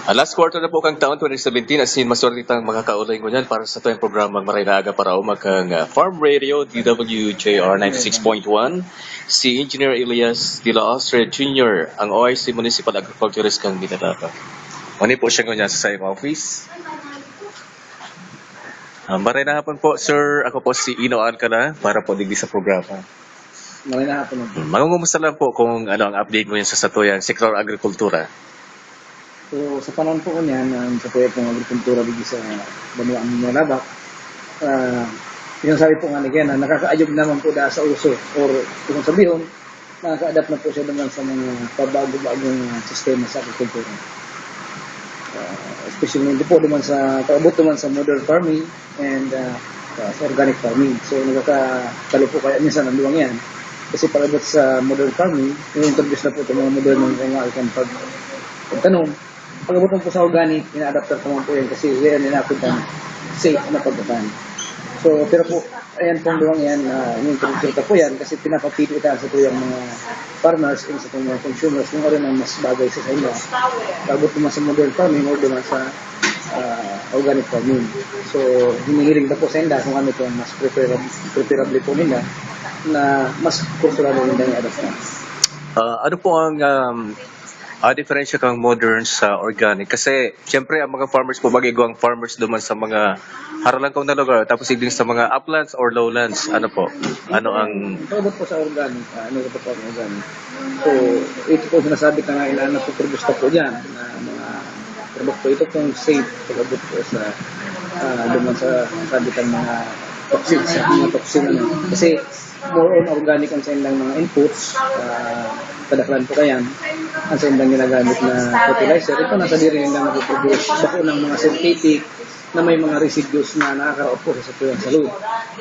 Last quarter na po kang taon 2017 as in maswerte tang makakaulay mo niyan para sa tuyong programang Maray na Aga para umakang Farm Radio DWJR 96.1 si Engineer Elias de la Ostre Jr. ang OIC Municipal Agriculturist kang Binalapa. Mani po siya ngayon sa iyong office. Maray na hapon po, sir. Ako po si Ino Alcala para po digdi sa programa. Maray na hapon. Mangungumusta lang po kung ano ang update mo yan sa satuyang sektor agrikultura. So, sa panahon po ko niyan, sa proyektong agrikultura dito sa Banuang Malabak, sinasabi po nga ni Ken, nakakaayog naman po sa uso or kung sabihin, nakaka-adapt na po siya naman sa mga pabago-bagong sistema sa agrikultura. Especially po naman sa paabot naman sa modern farming and sa organic farming. So, nagkakalo po kaya minsan ang luwang yan. Kasi paabot sa modern farming, i-introduce na po itong mga modern ng pagtanong. Pag-abot po sa organic, ina-adapter naman po yan kasi yan ninapuntan safe na pagkatan. So, pero po, ayan pong luwang yan, in-introduce po yan kasi pinapapili ita sa tuyang mga farmers and sa mga consumers kung ano ang mas bagay sa inyo. Pag-abot naman sa modern farming o naman sa organic farming. So, hinihiling na po sa inyo kung ano ito ang mas preferable po nila na mas kultural nila yung adaptan. Ano po ang diferensya kang modern sa organic? Kasi, siyempre, ang mga farmers po, magigo ang farmers duman sa mga haralan kong na lugar, tapos din sa mga uplands or lowlands. Ano po? Ano ang... Pagabot po sa organic, ano ito po ang organic? So, ito po sinasabi ka nga, inaanap po produce po dyan, na mga produkto. Ito pong safe, pagabot po sa duman sa sabi kang mga toxin, Kasi, more on organic ang sa ilang mga inputs, kadaklan po kayan, ang sa ilang ginagamit na fertilizer, ito nasa diri nilang napoproduce bako ng mga synthetic na may mga residues na nakakaraot po sa tuyang salud.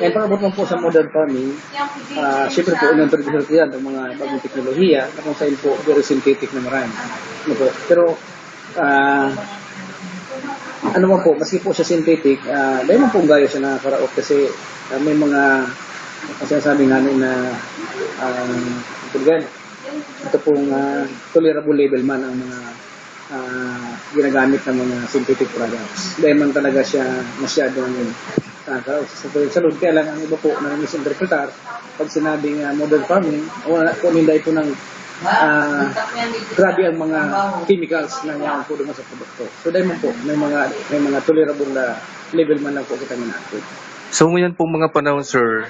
And pagabot lang po sa modern farming, syempre po in-introduce ko yan ng mga bagong teknolohiya na kung saan po very synthetic na marami. Ano po? Pero, ano man po, maski po siya synthetic, dahil man po gayo siya nakakaraot kasi may mga sinasabi namin na ito pong tolerable level man ang mga ginagamit ng mga synthetic products. Dahil man talaga siya masyadong sa salud. Kaya lang ang iba po na misinterpretar pag sinabing modern farming, wala po nila ito ng grabe ang mga chemicals na yan po naman sa produkto. So dahil man po, may mga tolerable na level man lang po kita minakot. So ngayon pong mga panahon, sir,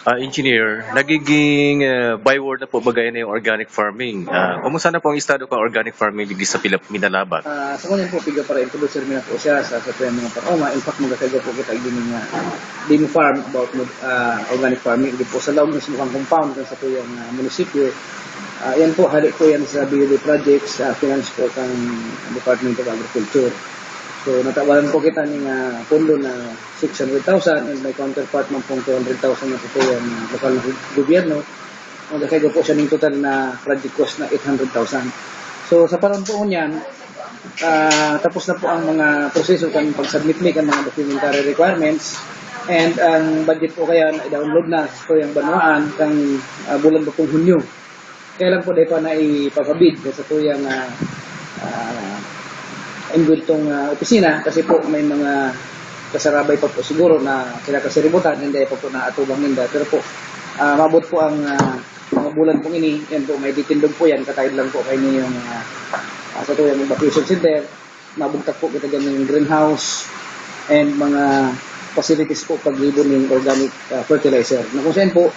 engineer, nagiging byword na po bagay na yung organic farming. Kumusta na po ang estado ng organic farming dito sa Minalabat? Sa kanya po, piga para introducer mo na po siya sa mga paroma. In fact, magkakaga po kita yung demo farm about organic farming. Hindi po sa loob ng mukhang compound sa po yung munisipyo. Yan po, halik po yan sa BUD projects, finance po ng Department of Agriculture. So, natawalan po kita ng pondo na 600,000 and may counterpart man pong 200,000 na ito yung lokal na gobyerno. Magkakaiga po siya ng total na project cost na 800,000. So, sa parang po niyan, tapos na po ang mga proseso kan pag-submit ng mga documentary requirements and ang budget po kaya na-download na so yung banuan kang bulan po pong Hunyo. Kaya lang po dahil pa na ipapabid sa po yung inbuilt tong opisina kasi po may mga kasarabay pa po siguro na kinakasiributan hindi pa po na atubang ninda pero po mabot po ang mga bulan pong ini yan po may ditindog po yan katahid lang po kayo yung sa tuyang evacuation center mabugtak po kita dyan yung greenhouse and mga facilities po paglibon ng organic fertilizer na kung saan po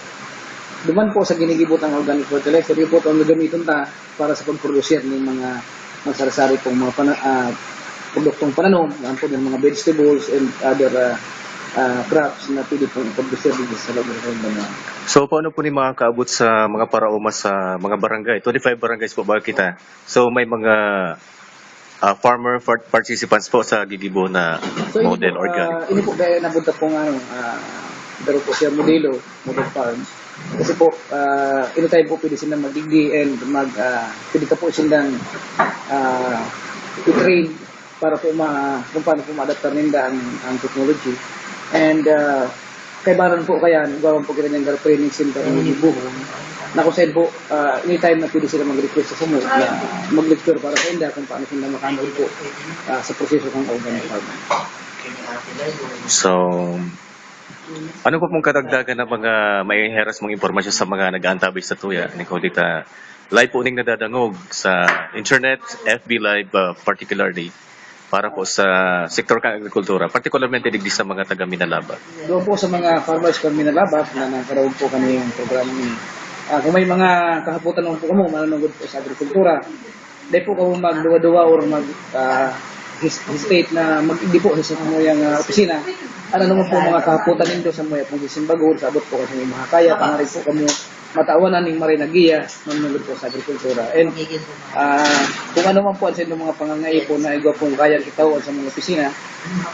duman po sa ginigibot ang organic fertilizer yun po ito ang gagamitin ta para sa pag-produce ng mga magsari-sari pong mga produktong pananom, po ng mga vegetables and other crops na pwede pong produce dito sa loob ng banwa. So, paano po ni makakaabot sa mga parauma sa mga barangay? 25 barangays po ba kita? So, may mga farmer participants po sa gigibo na model organic? Ini po kaya nabunta po nga pero po siya model farms. Kasi po, anytime po pwede silang magdigdi and pwede ka po silang i-train para po kung paano po ma-adaptar nila ang technology. And kay Baron po kaya, gawin po kita ng training center ng Ibu. nakusaid po, anytime na pwede sila mag-request sa sumo na mag-lecture para sa inda kung paano sila makanood po sa proseso ng organic farming. So, ano po pong kadagdagan ng mga may heras mong impormasyon sa mga nag-aantabay sa tuya? Ni ko dita, live po ning nadadangog sa internet, FB Live particularly, para po sa sektor ng agrikultura, particularmente digdi sa mga taga Minalaba. Doon po sa mga farmers kami nalabas na nakaroon po kami yung programa ini. Kung may mga kahaputan naman po kamo mananugod po sa agrikultura, dahil po kamo magduwa-duwa or hesitate na hindi po sa mga opisina. Ano naman po mga kahaputan nindo sa mga pong simbagod, sabot po kasi may makakaya, pangarin po kamo matawanan ng marinagiya manunugod po sa agrikultura. And kung ano man po sa inyong mga pangangay po na igwa pong kaya itaw sa mga opisina,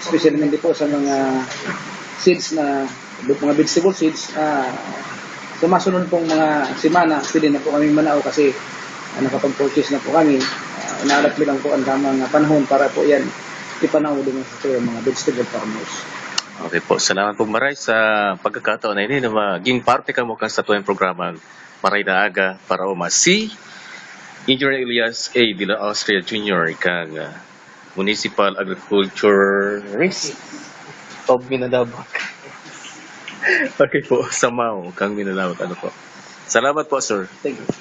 especially po sa mga seeds na mga vegetable seeds, sa masunod pong mga simana, pwede na po kami manao kasi nakapag-purchase na po kami. Inaalap lang po ang tamang panahon para po yan ipanaw din sa mga vegetable farmers. Okay po, salamat po maray sa pagkakataon na ini na maging parte ka mo kan sa tuwing programa Maray na Aga para si Engineer Elias A. de la Austria Jr. kang Municipal Agriculturist of Minalabak. Okay po, Samao kang Minalabak. Ano po? Salamat po, sir. Thank you.